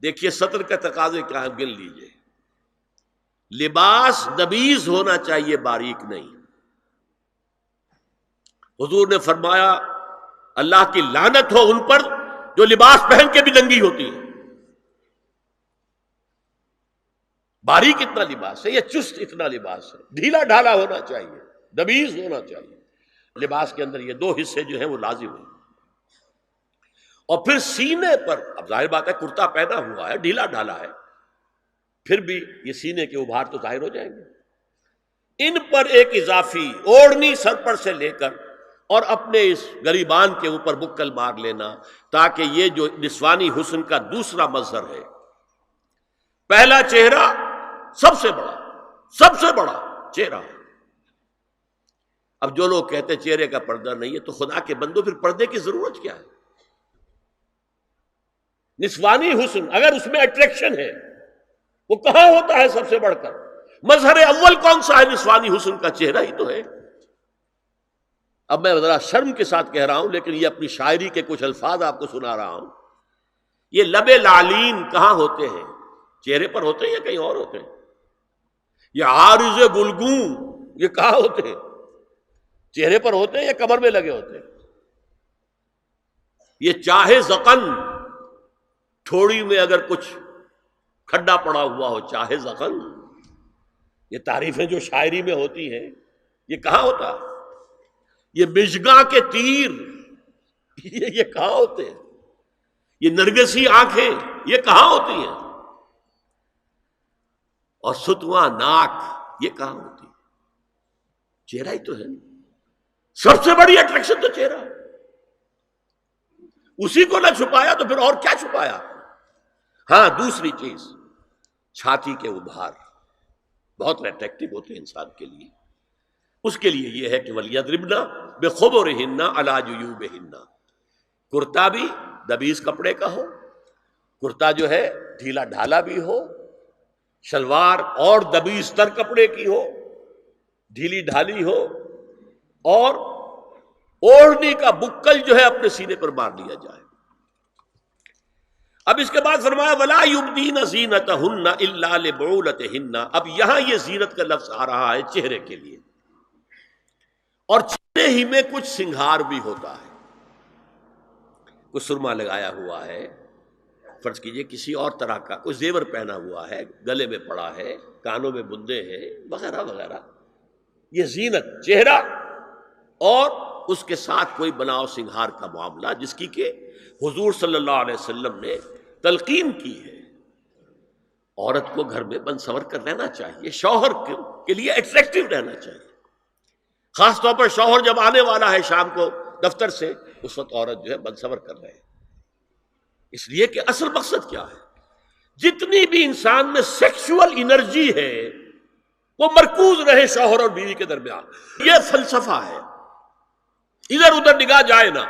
دیکھیے سطر کا تقاضے کیا ہے، گن لیجئے. لباس نبیذ ہونا چاہیے، باریک نہیں. حضور نے فرمایا اللہ کی لعنت ہو ان پر جو لباس پہن کے بھی ننگی ہوتی ہے. باریک اتنا لباس ہے یا چست اتنا لباس ہے؟ ڈھیلا ڈھالا ہونا چاہیے، نبیذ ہونا چاہیے. لباس کے اندر یہ دو حصے جو ہیں وہ لازم ہیں. اور پھر سینے پر، اب ظاہر بات ہے کرتا پہنا ہوا ہے، ڈھیلا ڈھالا ہے، پھر بھی یہ سینے کے ابھار تو ظاہر ہو جائیں گے. ان پر ایک اضافی اوڑھنی سر پر سے لے کر اور اپنے اس گریبان کے اوپر بکل مار لینا، تاکہ یہ جو نسوانی حسن کا دوسرا مظہر ہے. پہلا چہرہ سب سے بڑا چہرہ. اب جو لوگ کہتے ہیں چہرے کا پردہ نہیں ہے، تو خدا کے بندو پھر پردے کی ضرورت کیا ہے؟ نسوانی حسن اگر اس میں اٹریکشن ہے، وہ کہاں ہوتا ہے سب سے بڑھ کر؟ مظہر اول کون سا ہے؟ نسوانی حسن کا چہرہ ہی تو ہے. اب میں ذرا شرم کے ساتھ کہہ رہا ہوں، لیکن یہ اپنی شاعری کے کچھ الفاظ آپ کو سنا رہا ہوں. یہ لب لعلین کہاں ہوتے ہیں؟ چہرے پر ہوتے ہیں یا کہیں اور ہوتے ہیں؟ یہ عارض گلگوں یہ کہاں ہوتے ہیں؟ چہرے پر ہوتے ہیں یا کمر میں لگے ہوتے ہیں؟ یہ چاہے زقن، تھوڑی میں اگر کچھ کھڈا پڑا ہوا ہو، چاہے زقن. یہ تعریفیں جو شاعری میں ہوتی ہیں یہ کہاں ہوتا؟ یہ مژگاں کے تیر یہ کہاں ہوتے ہیں؟ یہ نرگسی آنکھیں یہ کہاں ہوتی ہیں؟ اور ستواں ناک یہ کہاں ہوتی ہے؟ چہرہ ہی تو ہے. سب سے بڑی اٹریکشن تو چہرہ ہے. اسی کو نہ چھپایا تو پھر اور کیا چھپایا؟ ہاں دوسری چیز، چھاتی کے ابھار بہت اٹریکٹیو ہوتے ہیں انسان کے لیے. اس کے لیے یہ ہے کہ وَلْيَضْرِبْنَ بِخُمُرِهِنَّ عَلَى جُيُوبِهِنَّ. کرتا بھی نبیذ کپڑے کا ہو، کرتا جو ہے ڈھیلا ڈھالا بھی ہو، شلوار اور نبیذ تر کپڑے کی ہو، ڈھیلی ڈھالی ہو، اور اوڑھنی کا بکل جو ہے اپنے سینے پر مار لیا جائے. اب اس کے بعد فرمایا وَلَا يُبْدِينَ زِينَتَهُنَّ إِلَّا لِبُعُولَتِهِنَّ. اب یہاں یہ زینت کا لفظ آ رہا ہے چہرے کے لیے، اور چہرے ہی میں کچھ سنگھار بھی ہوتا ہے. کوئی سرما لگایا ہوا ہے، فرض کیجئے کسی اور طرح کا کوئی زیور پہنا ہوا ہے، گلے میں پڑا ہے، کانوں میں بندے ہیں وغیرہ وغیرہ. یہ زینت چہرہ اور اس کے ساتھ کوئی بناؤ سنگھار کا معاملہ، جس کی کہ حضور صلی اللہ علیہ وسلم نے تلقین کی ہے. عورت کو گھر میں بن سنور کر رہنا چاہیے، شوہر کے لیے اٹریکٹیو رہنا چاہیے. خاص طور پر شوہر جب آنے والا ہے شام کو دفتر سے، اس وقت عورت جو ہے بن سنور کر رہے ہیں. اس لیے کہ اصل مقصد کیا ہے؟ جتنی بھی انسان میں سیکشول انرجی ہے وہ مرکوز رہے شوہر اور بیوی کے درمیان. یہ فلسفہ ہے، ادھر ادھر نگاہ جائے نا.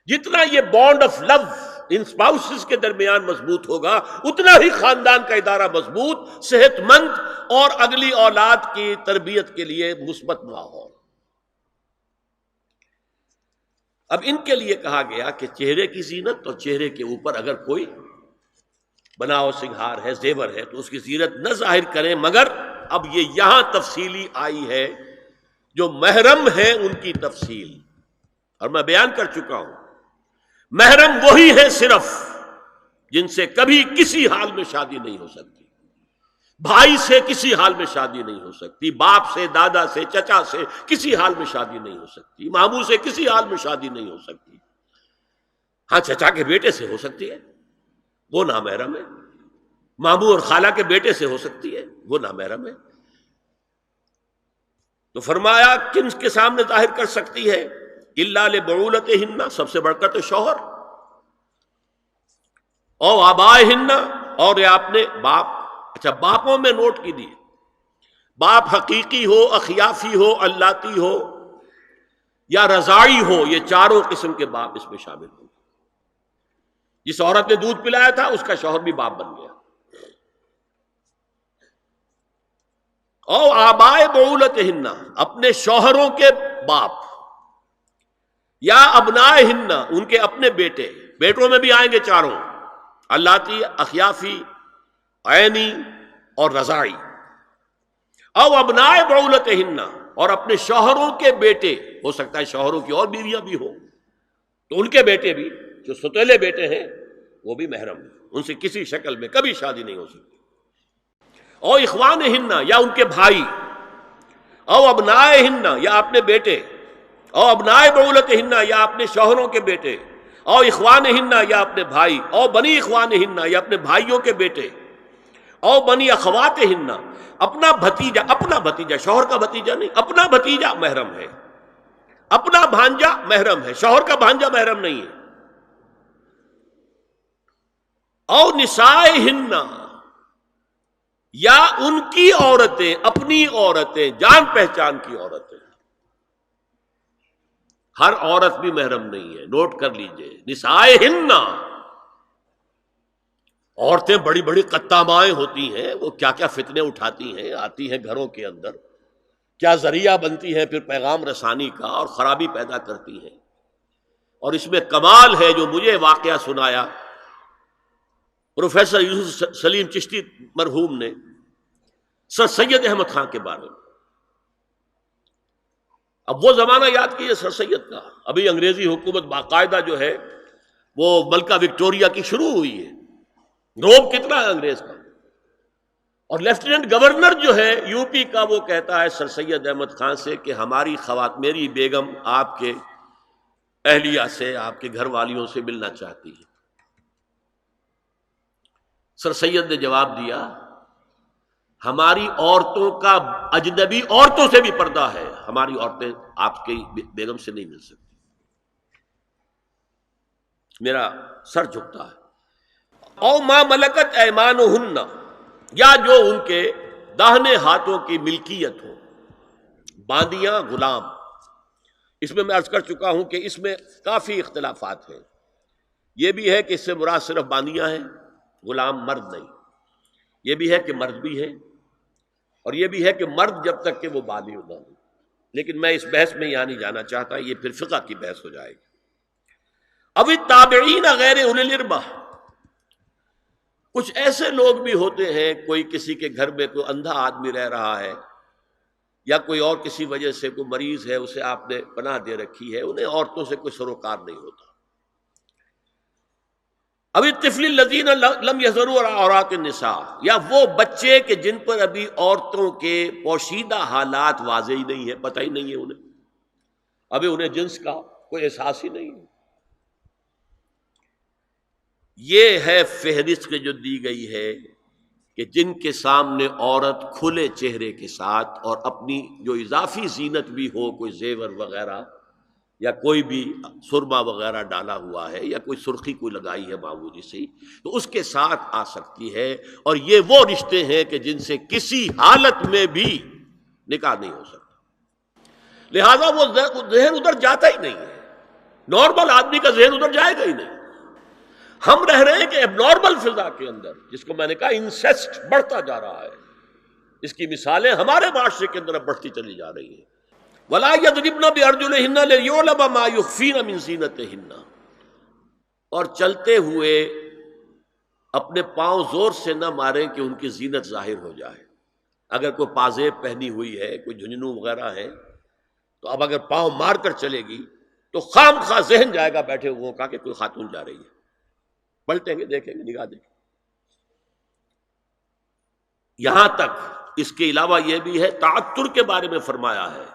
جتنا یہ bond of love in spouses کے درمیان مضبوط ہوگا، اتنا ہی خاندان کا ادارہ مضبوط، صحت مند اور اگلی اولاد کی تربیت کے لیے مثبت ماحول. اب ان کے لیے کہا گیا کہ چہرے کی زینت، اور چہرے کے اوپر اگر کوئی بناؤ سنگھار ہے، زیور ہے، تو اس کی زینت نہ ظاہر کریں. مگر اب یہ یہاں تفصیلی آئی ہے، جو محرم ہیں ان کی تفصیل، اور میں بیان کر چکا ہوں. محرم وہی ہے صرف جن سے کبھی کسی حال میں شادی نہیں ہو سکتی. بھائی سے کسی حال میں شادی نہیں ہو سکتی، باپ سے، دادا سے، چچا سے کسی حال میں شادی نہیں ہو سکتی، ماموں سے کسی حال میں شادی نہیں ہو سکتی. ہاں چچا کے بیٹے سے ہو سکتی ہے، وہ نامحرم ہے. ماموں اور خالہ کے بیٹے سے ہو سکتی ہے، وہ نامحرم ہے. تو فرمایا کن کے سامنے ظاہر کر سکتی ہے؟ الا لبعولتہن، سب سے بڑھ کر تو شوہر، او آبائہن، اور یہ آپ نے باپ. اچھا باپوں میں نوٹ کیجیے، باپ حقیقی ہو، اخیافی ہو، اللاتی ہو یا رضاعی ہو، یہ چاروں قسم کے باپ اس میں شامل ہوں. جس عورت نے دودھ پلایا تھا اس کا شوہر بھی باپ بن گیا. او آبائے بعولتہن، اپنے شوہروں کے باپ، یا ابنائہن، ان کے اپنے بیٹے، بیٹوں میں بھی آئیں گے چاروں. اللاتی اخیافی، عینی اور رضاعی، او ابناء بعولتہن، اور اپنے شوہروں کے بیٹے، ہو سکتا ہے شوہروں کی اور بیویاں بھی ہوں تو ان کے بیٹے بھی، جو ستیلے بیٹے ہیں وہ بھی محرم ہیں، ان سے کسی شکل میں کبھی شادی نہیں ہو سکتی، او اخوانہن، یا ان کے بھائی، او ابنائہن، یا اپنے بیٹے، او ابناء بعولتہن، یا اپنے شوہروں کے بیٹے، او اخوانہن، یا اپنے بھائی، او بنی اخوانہن، یا اپنے بھائیوں کے بیٹے، او بنی اخواتہن، اپنا بھتیجا، شوہر کا بھتیجا نہیں، اپنا بھتیجا محرم ہے، اپنا بھانجا محرم ہے، شوہر کا بھانجا محرم نہیں ہے، او نسائہن، یا ان کی عورتیں، اپنی عورتیں، جان پہچان کی عورتیں، ہر عورت بھی محرم نہیں ہے، نوٹ کر لیجئے، نسائہن، عورتیں بڑی بڑی قطامائیں ہوتی ہیں، وہ کیا کیا فتنے اٹھاتی ہیں، آتی ہیں گھروں کے اندر، کیا ذریعہ بنتی ہیں پھر پیغام رسانی کا، اور خرابی پیدا کرتی ہیں، اور اس میں کمال ہے جو مجھے واقعہ سنایا پروفیسر یوسف سلیم چشتی مرحوم نے سر سید احمد خان کے بارے میں۔ اب وہ زمانہ یاد کیجیے سر سید کا، ابھی انگریزی حکومت باقاعدہ جو ہے وہ ملکہ وکٹوریہ کی شروع ہوئی ہے، روب کتنا ہے انگریز کا، اور لیفٹیننٹ گورنر جو ہے یو پی کا وہ کہتا ہے سر سید احمد خان سے کہ ہماری میری بیگم آپ کے اہلیہ سے، آپ کے گھر والیوں سے ملنا چاہتی ہے۔ سر سید نے جواب دیا ہماری عورتوں کا اجنبی عورتوں سے بھی پردہ ہے، ہماری عورتیں آپ کی بیگم سے نہیں مل سکتی۔ میرا سر جھکتا ہے۔ او ما ملکت ایمانہن، یا جو ان کے داہنے ہاتھوں کی ملکیت ہو، باندیاں، غلام۔ اس میں عرض کر چکا ہوں کہ اس میں کافی اختلافات ہیں، یہ بھی ہے کہ اس سے مراد صرف باندیاں ہیں، غلام مرد نہیں، یہ بھی ہے کہ مرد بھی ہے، اور یہ بھی ہے کہ مرد جب تک کہ وہ بالغ نہ ہو، لیکن میں اس بحث میں یہاں نہیں جانا چاہتا، یہ پھر فقہ کی بحث ہو جائے گی۔ اب التابعین غیر اولی الاربہ، کچھ ایسے لوگ بھی ہوتے ہیں، کوئی کسی کے گھر میں کوئی اندھا آدمی رہ رہا ہے، یا کوئی اور کسی وجہ سے کوئی مریض ہے، اسے آپ نے پناہ دے رکھی ہے، انہیں عورتوں سے کوئی سروکار نہیں ہوتا۔ اب الطفل الذین لم یظہروا علی عورات النساء، یا وہ بچے کہ جن پر ابھی عورتوں کے پوشیدہ حالات واضح ہی نہیں ہے، پتہ ہی نہیں ہے انہیں، ابھی انہیں جنس کا کوئی احساس ہی نہیں ہے۔ یہ ہے فہرست کے جو دی گئی ہے کہ جن کے سامنے عورت کھلے چہرے کے ساتھ اور اپنی جو اضافی زینت بھی ہو، کوئی زیور وغیرہ یا کوئی بھی سرما وغیرہ ڈالا ہوا ہے، یا کوئی سرخی کوئی لگائی ہے معمولی سی، تو اس کے ساتھ آ سکتی ہے، اور یہ وہ رشتے ہیں کہ جن سے کسی حالت میں بھی نکاح نہیں ہو سکتا، لہذا وہ ذہن ادھر جاتا ہی نہیں ہے، نارمل آدمی کا ذہن ادھر جائے گا ہی نہیں۔ ہم رہ رہے ہیں کہ اب نارمل فضا کے اندر، جس کو میں نے کہا انسیسٹ بڑھتا جا رہا ہے، اس کی مثالیں ہمارے معاشرے کے اندر بڑھتی چلی جا رہی ہیں۔ وَلَا يَضْرِبْنَ بِأَرْجُلِهِنَّ لِيُعْلَمَ مَا يُخْفِينَ مِنْ زِينَتِهِنَّ، اور چلتے ہوئے اپنے پاؤں زور سے نہ ماریں کہ ان کی زینت ظاہر ہو جائے۔ اگر کوئی پازیب پہنی ہوئی ہے، کوئی جھنجھنو وغیرہ ہے، تو اب اگر پاؤں مار کر چلے گی تو خام خواہ ذہن جائے گا بیٹھے ہوئے کا کہ کوئی خاتون جا رہی ہے، پلٹیں گے، دیکھیں گے، نگاہ دیں گے۔ یہاں تک اس کے علاوہ یہ بھی ہے، تعطر کے بارے میں فرمایا ہے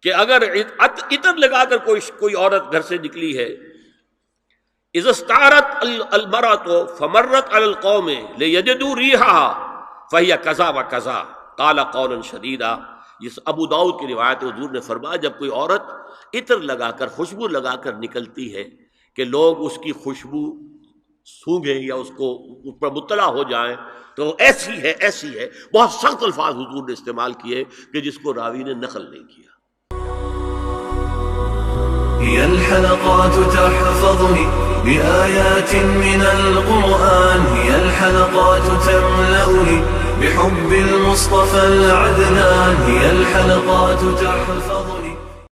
کہ اگر عطر لگا کر کوئی عورت گھر سے نکلی ہے، اذا استعارت المرأة فمرت على القوم ليجدوا ريحها فهي كذا وكذا قال قولا شديدا۔ یہ ابو داؤد کی روایت، حضور نے فرمایا جب کوئی عورت عطر لگا کر، خوشبو لگا کر نکلتی ہے کہ لوگ اس کی خوشبو سونگیں یا اس پر مطلع ہو جائیں تو ایسی ہے، ایسی ہے، بہت سخت الفاظ حضور نے استعمال کیے کہ جس کو راوی نے نقل نہیں کیا۔ هي الحلقات تحفظني بآيات من القرآن، هي الحلقات تملأني بحب المصطفى العدنان، هي الحلقات تحفظني